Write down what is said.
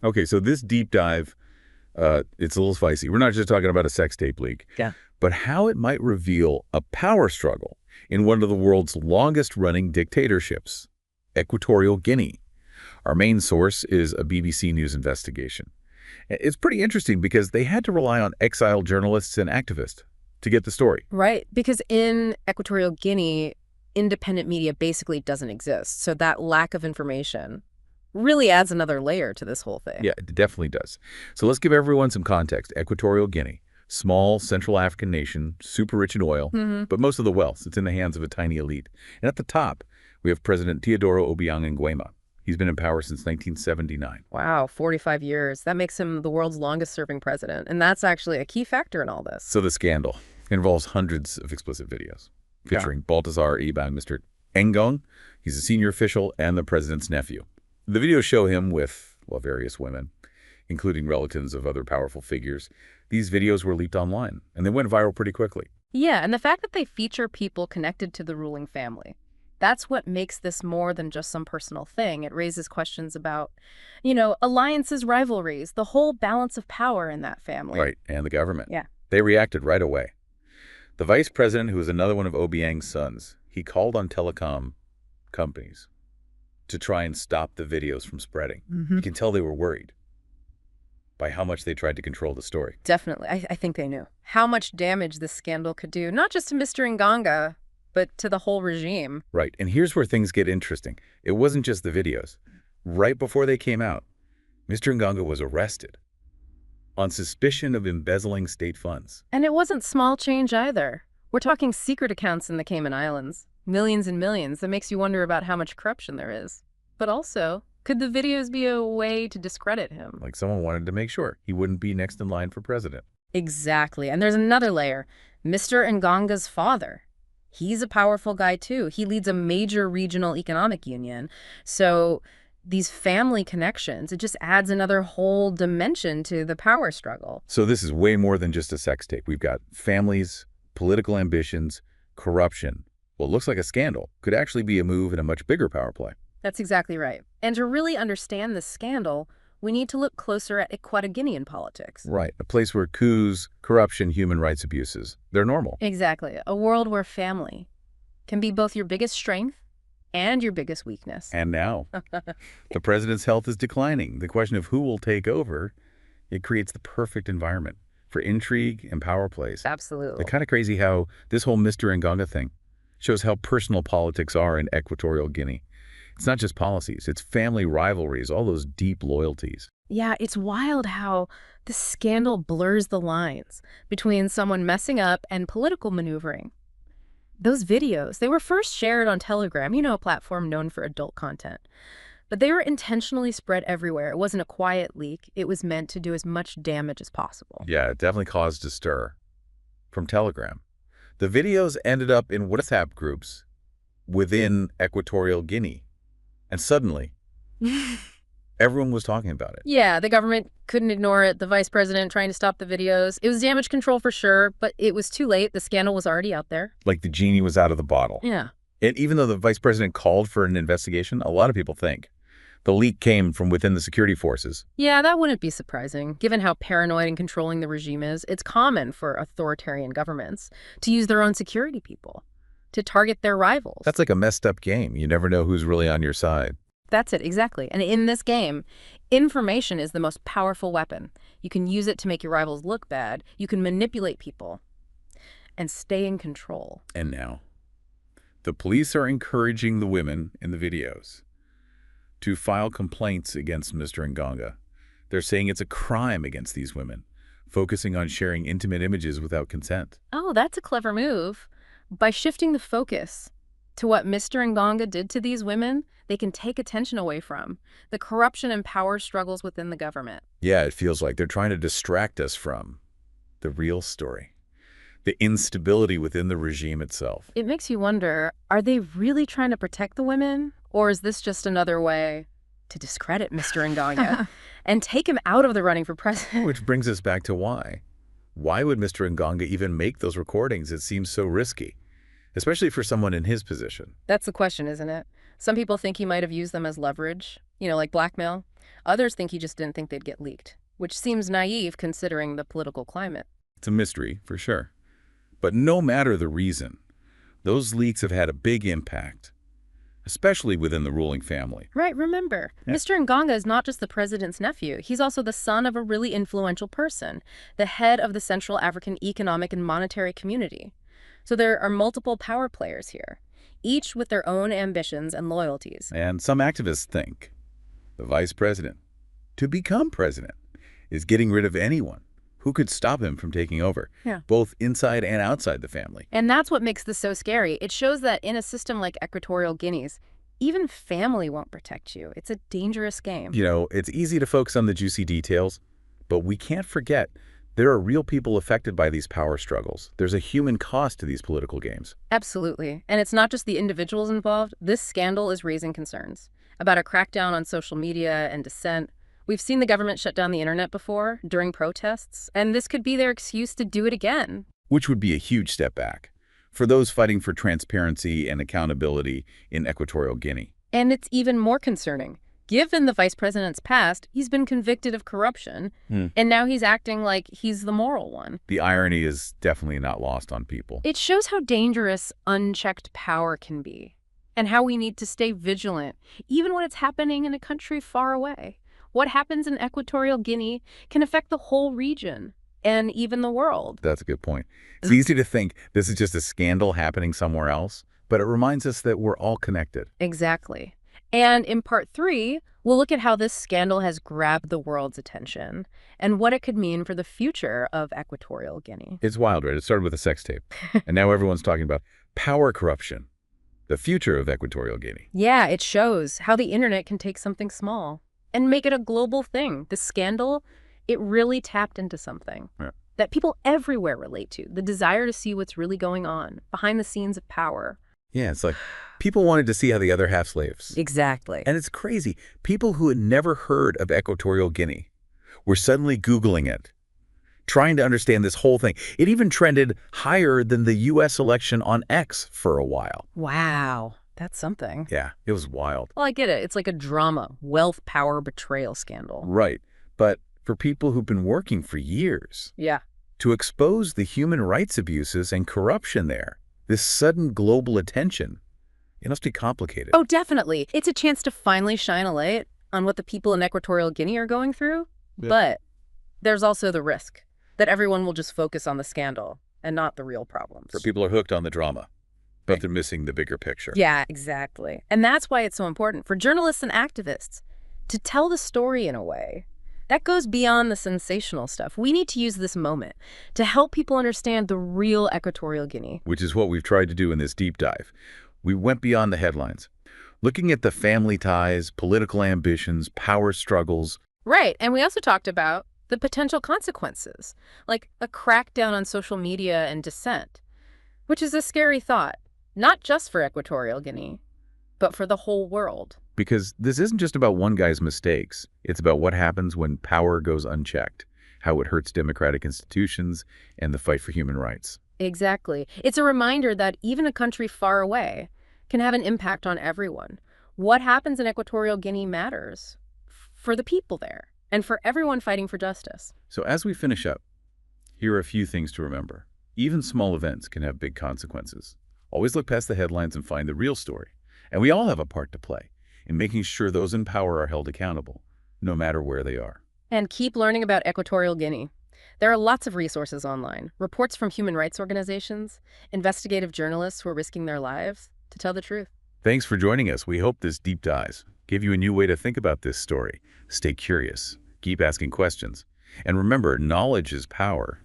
Okay, so this deep dive, it's a little spicy. We're not just talking about a sex tape leak, Yeah. but how it might reveal a power struggle in one of the world's longest-running dictatorships, Equatorial Guinea. Our main source is a BBC News investigation. It's pretty interesting because they had to rely on exiled journalists and activists to get the story. Right, because in Equatorial Guinea, independent media basically doesn't exist. So that lack of information really adds another layer to this whole thing. Yeah, it definitely does. So let's give everyone some context. Equatorial Guinea, small Central African nation, super rich in oil, but most of the wealth, it's in the hands of a tiny elite. And at the top, we have President Teodoro Obiang Nguema. He's been in power since 1979. Wow, 45 years. That makes him the world's longest serving president. And that's actually a key factor in all this. So the scandal involves hundreds of explicit videos featuring Baltasar Ebang Engonga. He's a senior official and the president's nephew. The videos show him with, well, various women, including relatives of other powerful figures. These videos were leaked online, and they went viral pretty quickly. Yeah, and the fact that they feature people connected to the ruling family, that's what makes this more than just some personal thing. It raises questions about, alliances, rivalries, the whole balance of power in that family. Right, and the government. Yeah. They reacted right away. The vice president, who was another one of Obiang's sons, he called on telecom companies to try and stop the videos from spreading. You can tell they were worried by how much they tried to control the story. Definitely. I think they knew how much damage this scandal could do, not just to Mr. Engonga, but to the whole regime. Right, and here's where things get interesting. It wasn't just the videos. Right before they came out, Mr. Engonga was arrested on suspicion of embezzling state funds. And it wasn't small change either. We're talking secret accounts in the Cayman Islands. Millions and millions. That makes you wonder about how much corruption there is. But also, could the videos be a way to discredit him? Like someone wanted to make sure he wouldn't be next in line for president. Exactly. And there's another layer. Mr. Ngonga's father. He's a powerful guy, too. He leads a major regional economic union. So these family connections, it just adds another whole dimension to the power struggle. So this is way more than just a sex tape. We've got families, political ambitions, corruption. What looks like a scandal could actually be a move in a much bigger power play. That's exactly right. And to really understand this scandal, we need to look closer at Equatorial Guinean politics. Right, a place where coups, corruption, human rights abuses, they're normal. Exactly. A world where family can be both your biggest strength and your biggest weakness. And now, the president's health is declining. The question of who will take over, it creates the perfect environment for intrigue and power plays. Absolutely. It's kind of crazy how this whole Mr. Engonga thing shows how personal politics are in Equatorial Guinea. It's not just policies, it's family rivalries, all those deep loyalties. Yeah, it's wild how this scandal blurs the lines between someone messing up and political maneuvering. Those videos, they were first shared on Telegram, a platform known for adult content. But they were intentionally spread everywhere. It wasn't a quiet leak. It was meant to do as much damage as possible. Yeah, it definitely caused a stir. From Telegram. The videos ended up in WhatsApp groups within Equatorial Guinea. And suddenly, everyone was talking about it. Yeah, the government couldn't ignore it. The vice president trying to stop the videos. It was damage control for sure, but it was too late. The scandal was already out there. Like the genie was out of the bottle. Yeah. And even though the vice president called for an investigation, a lot of people think the leak came from within the security forces. Yeah, that wouldn't be surprising. Given how paranoid and controlling the regime is, it's common for authoritarian governments to use their own security people to target their rivals. That's like a messed up game. You never know who's really on your side. That's it, exactly. And in this game, information is the most powerful weapon. You can use it to make your rivals look bad. You can manipulate people and stay in control. And now, the police are encouraging the women in the videos to file complaints against Mr. Engonga. They're saying it's a crime against these women, focusing on sharing intimate images without consent. Oh, that's a clever move. By shifting the focus to what Mr. Engonga did to these women, they can take attention away from the corruption and power struggles within the government. Yeah, it feels like they're trying to distract us from the real story, the instability within the regime itself. It makes you wonder, are they really trying to protect the women? Or is this just another way to discredit Mr. Engonga and take him out of the running for president? Which brings us back to why. Why would Mr. Engonga even make those recordings? It seems so risky, especially for someone in his position. That's the question, isn't it? Some people think he might have used them as leverage, like blackmail. Others think he just didn't think they'd get leaked, which seems naive considering the political climate. It's a mystery, for sure. But no matter the reason, those leaks have had a big impact, especially within the ruling family. Right, remember, Mr. Engonga is not just the president's nephew. He's also the son of a really influential person, the head of the Central African Economic and Monetary Community. So there are multiple power players here, each with their own ambitions and loyalties. And some activists think the vice president, to become president, is getting rid of anyone who could stop him from taking over, both inside and outside the family. And that's what makes this so scary. It shows that in a system like Equatorial Guinea's, even family won't protect you. It's a dangerous game. It's easy to focus on the juicy details, but we can't forget there are real people affected by these power struggles. There's a human cost to these political games. Absolutely. And it's not just the individuals involved. This scandal is raising concerns about a crackdown on social media and dissent. We've seen the government shut down the internet before, during protests, and this could be their excuse to do it again. Which would be a huge step back for those fighting for transparency and accountability in Equatorial Guinea. And it's even more concerning. Given the vice president's past, he's been convicted of corruption, and now he's acting like he's the moral one. The irony is definitely not lost on people. It shows how dangerous unchecked power can be, and how we need to stay vigilant, even when it's happening in a country far away. What happens in Equatorial Guinea can affect the whole region and even the world. That's a good point. It's easy to think this is just a scandal happening somewhere else, but it reminds us that we're all connected. Exactly. And in part 3, we'll look at how this scandal has grabbed the world's attention and what it could mean for the future of Equatorial Guinea. It's wild, right? It started with a sex tape, and now everyone's talking about power corruption, the future of Equatorial Guinea. Yeah, it shows how the internet can take something small and make it a global thing. The scandal, it really tapped into something that people everywhere relate to, the desire to see what's really going on behind the scenes of power. Yeah, it's like people wanted to see how the other half lives. Exactly. And it's crazy. People who had never heard of Equatorial Guinea were suddenly Googling it, trying to understand this whole thing. It even trended higher than the U.S. election on X for a while. Wow. That's something. Yeah, it was wild. Well, I get it. It's like a drama, wealth, power, betrayal scandal. Right. But for people who've been working for years, to expose the human rights abuses and corruption there, this sudden global attention, it must be complicated. Oh, definitely. It's a chance to finally shine a light on what the people in Equatorial Guinea are going through. But there's also the risk that everyone will just focus on the scandal and not the real problems. For people are hooked on the drama, but they're missing the bigger picture. Yeah, exactly. And that's why it's so important for journalists and activists to tell the story in a way that goes beyond the sensational stuff. We need to use this moment to help people understand the real Equatorial Guinea. Which is what we've tried to do in this deep dive. We went beyond the headlines, looking at the family ties, political ambitions, power struggles. Right, and we also talked about the potential consequences, like a crackdown on social media and dissent, which is a scary thought. Not just for Equatorial Guinea, but for the whole world. Because this isn't just about one guy's mistakes. It's about what happens when power goes unchecked, how it hurts democratic institutions, and the fight for human rights. Exactly. It's a reminder that even a country far away can have an impact on everyone. What happens in Equatorial Guinea matters for the people there and for everyone fighting for justice. So as we finish up, here are a few things to remember. Even small events can have big consequences. Always look past the headlines and find the real story. And we all have a part to play in making sure those in power are held accountable, no matter where they are. And keep learning about Equatorial Guinea. There are lots of resources online, reports from human rights organizations, investigative journalists who are risking their lives to tell the truth. Thanks for joining us. We hope this deep dive gave you a new way to think about this story. Stay curious, keep asking questions, and remember, knowledge is power.